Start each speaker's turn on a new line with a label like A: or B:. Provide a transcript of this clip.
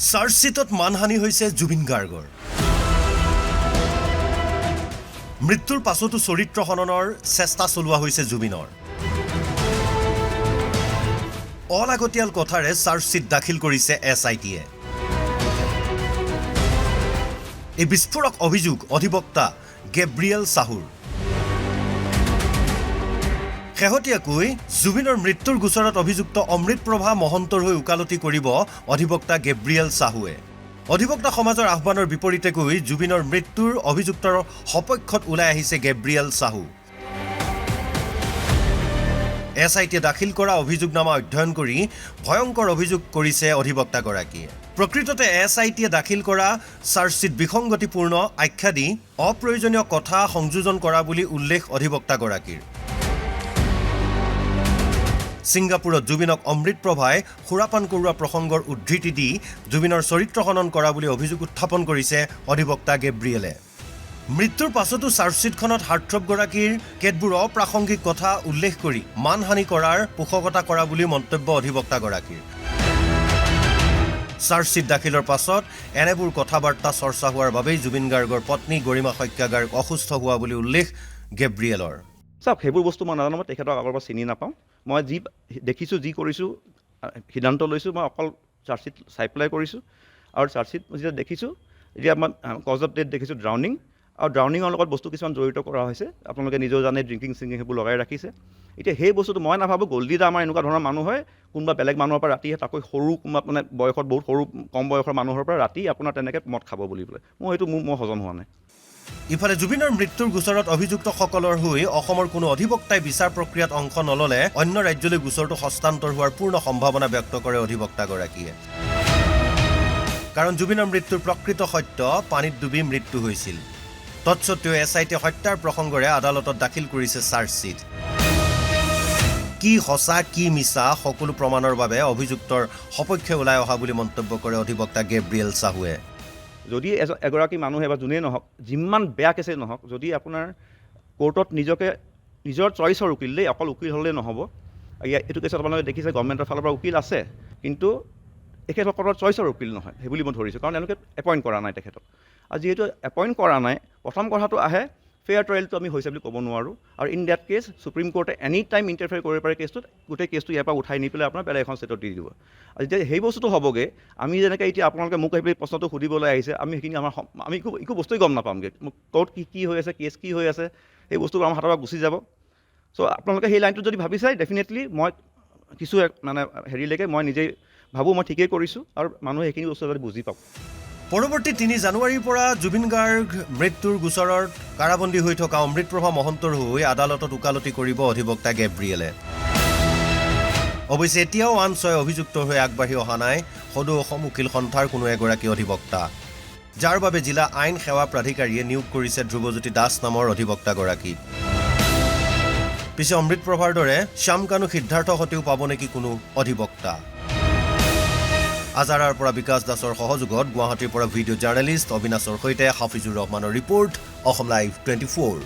A: চাৰ্জশ্বিটত মানহানি হৈছে জুবিন গাৰ্গৰ। মৃত্যুৰ পাছতো চৰিত্ৰ হননৰ চেষ্টা চলোৱা হৈছে জুবিনৰ। অলাগতিয়াল কথাৰে চাৰ্জশ্বিট দাখিল কৰিছে SIT-য়ে। এই বিস্ফোৰক অভিযোগ অধিবক্তা গেব্ৰিয়েল চাহুৰ। শেহতীয়াকৈ জুবিনৰ মৃত্যুৰ গোচৰত অভিযুক্ত অমৃতপ্ৰভা মহন্তৰ হৈ ওকালতি কৰিব অধিবক্তা গেব্ৰিয়েল চাহুৱে। অধিবক্তা সমাজৰ আহ্বানৰ বিপৰীতে গৈ জুবিনৰ মৃত্যুৰ অভিযুক্তৰ সপক্ষত ওলাই আহিছে গেব্ৰিয়েল চাহু। SIT-য়ে দাখিল কৰা অভিযোগনামা অধ্যয়ন কৰি ভয়ংকৰ অভিযোগ কৰিছে অধিবক্তাগৰাকীয়ে। প্ৰকৃততে SIT-য়ে দাখিল কৰা চাৰ্জশ্বিট বিসংগতিপূৰ্ণ আখ্যা দি অপ্ৰয়োজনীয় কথা সংযোজন কৰা বুলি উল্লেখ অধিবক্তাগৰাকীৰ। ছিংগাপুৰত জুবিনক অমৃতপ্ৰভাই সুৰাপান কৰোৱা প্ৰসংগৰ উদ্ধৃতি দি জুবিনৰ চৰিত্ৰ হনন কৰা বুলি অভিযোগ উত্থাপন কৰিছে অধিবক্তা গেব্ৰিয়েলে। মৃত্যুৰ পাছতো চাৰ্জশ্বিটখনত হাৰ্টথ্ৰবগৰাকীৰ কেতবোৰ অপ্ৰাসংগিক কথা উল্লেখ কৰি মানহানি কৰাৰ পোষকতা কৰা বুলি মন্তব্য অধিবক্তাগৰাকীৰ। চাৰ্জশ্বিট দাখিলৰ পাছত এনেবোৰ কথা বাৰ্তা চৰ্চা হোৱাৰ বাবেই জুবিন গাৰ্গৰ পত্নী গৰিমা শইকীয়া গাৰ্গ অসুস্থ হোৱা বুলি উল্লেখ গেব্ৰিয়েলৰ।
B: চাওক, সেইবোৰ বস্তু মই নাজানো, মই তেখেতক আগৰ পৰা চিনি নাপাওঁ। মই যি দেখিছোঁ, যি কৰিছোঁ, সিদ্ধান্ত লৈছোঁ, মই অকল চাৰ্জশ্বিট চাই পেলাই কৰিছোঁ। আৰু চাৰ্জশ্বিট যেতিয়া দেখিছোঁ, এতিয়া মই কজ অফ ডেথ দেখিছোঁ ড্ৰাউনিং, আৰু ড্ৰাউনিঙৰ লগত বস্তু কিছুমান জড়িত কৰা হৈছে। আপোনালোকে নিজেও জানে, ড্ৰিংকিং সেইবোৰ লগাই ৰাখিছে। এতিয়া সেই বস্তুটো মই নাভাবোঁ গল্ডিদা আমাৰ এনেকুৱা ধৰণৰ মানুহ হয়, কোনোবা বেলেগ মানুহৰ পৰা ৰাতি তাকৈ সৰু কোনোবা মানে বয়সত বহুত সৰু কম বয়সৰ মানুহৰ পৰা ৰাতি আপোনাৰ তেনেকৈ মদ খাব বুলি পেলাই মোৰ হজম হোৱা নাই।
A: ইফালে জুবিনৰ মৃত্যুৰ গোচৰত অভিযুক্তসকলৰ হৈ অসমৰ কোনো অধিবক্তাই বিচাৰ প্ৰক্ৰিয়াত অংশ নল'লে অন্য ৰাজ্যলৈ গোচৰটো হস্তান্তৰ হোৱাৰ পূৰ্ণ সম্ভাৱনা ব্যক্ত কৰে অধিবক্তাগৰাকীয়ে। কাৰণ জুবিনৰ মৃত্যুৰ প্ৰকৃত সত্য পানীত ডুবি মৃত্যু হৈছিল। তৎসত্ত্বেও SIT-য়ে হত্যাৰ প্ৰসংগৰে আদালতত দাখিল কৰিছে চাৰ্জশ্বিট। কি সঁচা কি মিছা সকলো প্ৰমাণৰ বাবে অভিযুক্তৰ সপক্ষে ওলাই অহা বুলি মন্তব্য কৰে অধিবক্তা গেব্ৰিয়েল চাহুৱে।
B: যদি এগৰাকী মানুহে বা যোনেই নহওক, যিমান বেয়া কেছেই নহওক, যদি আপোনাৰ কোৰ্টত নিজৰ চইচৰ উকিল দেই, অকল উকিল হ'লেই নহ'ব। এইটো কেছত আপোনালোকে দেখিছে গভৰ্ণমেণ্টৰ ফালৰ পৰা উকিল আছে, কিন্তু তেখেতসকলৰ চইচৰ উকিল নহয়, সেইবুলি মই ধৰিছোঁ। কাৰণ তেওঁলোকে এপইণ্ট কৰা নাই তেখেতক। আৰু যিহেতু এপইণ্ট কৰা নাই, প্ৰথম কথাটো আহে ফেয়াৰ ট্ৰায়েলটো আমি হৈছে বুলি ক'ব নোৱাৰোঁ। আৰু ইন ডেট কেছ সুপ্ৰিম কোৰ্টে এনি টাইম ইণ্টাৰফেয়াৰ কৰিব পাৰে কেছটোত, গোটেই কেছটো ইয়াৰ পৰা উঠাই নি পেলাই আপোনাৰ বেলেগ এখন ষ্টেটত দি দিব। আৰু যেতিয়া সেই বস্তুটো হ'বগৈ, আমি যেনেকৈ এতিয়া আপোনালোকে মোক আহি প্ৰশ্নটো সুধিবলৈ আহিছে, আমি সেইখিনি আমি একো বস্তুৱেই গম নাপামগৈ। কোৰ্ট কি হৈ আছে, কেছ কি হৈ আছে, সেই বস্তুবোৰ আমাৰ হাতৰ পৰা গুচি যাব। চ' আপোনালোকে সেই লাইনটোত যদি ভাবি চাই, ডেফিনেটলি মই কিছু মানে হেৰিলৈকে মই নিজেই ভাবোঁ মই ঠিকেই কৰিছোঁ, আৰু মানুহে সেইখিনি বস্তু যদি বুজি পাব।
A: পৰৱৰ্তী 3 জানুৱাৰীৰ পৰা জুবিন গাৰ্গ মৃত্যুৰ গোচৰত কাৰাবন্দী হৈ থকা অমৃতপ্ৰভা মহন্তৰ হৈ আদালতত ওকালতি কৰিব অধিবক্তা গেব্ৰিয়েলে। অৱশ্যে এতিয়াও আন 6 অভিযুক্তৰ হৈ আগবাঢ়ি অহা নাই সদৌ অসম উকিল সন্থাৰ কোনো এগৰাকী অধিবক্তা, যাৰ বাবে জিলা আইন সেৱা প্ৰাধিকাৰীয়ে নিয়োগ কৰিছে ধ্ৰুৱজ্যোতি দাস নামৰ অধিবক্তাগৰাকী। পিছে অমৃতপ্ৰভাৰ দৰে শ্যামকানু সিদ্ধাৰ্থ সতেও পাব নেকি কোনো অধিবক্তা? আজাৰাৰ পৰা বিকাশ দাসৰ সহযোগত গুৱাহাটীৰ পৰা ভিডিঅ' জাৰ্নেলিষ্ট অবিনাশৰ সৈতে হাফিজুৰ ৰহমানৰ ৰিপৰ্ট, অসম লাইভ 24।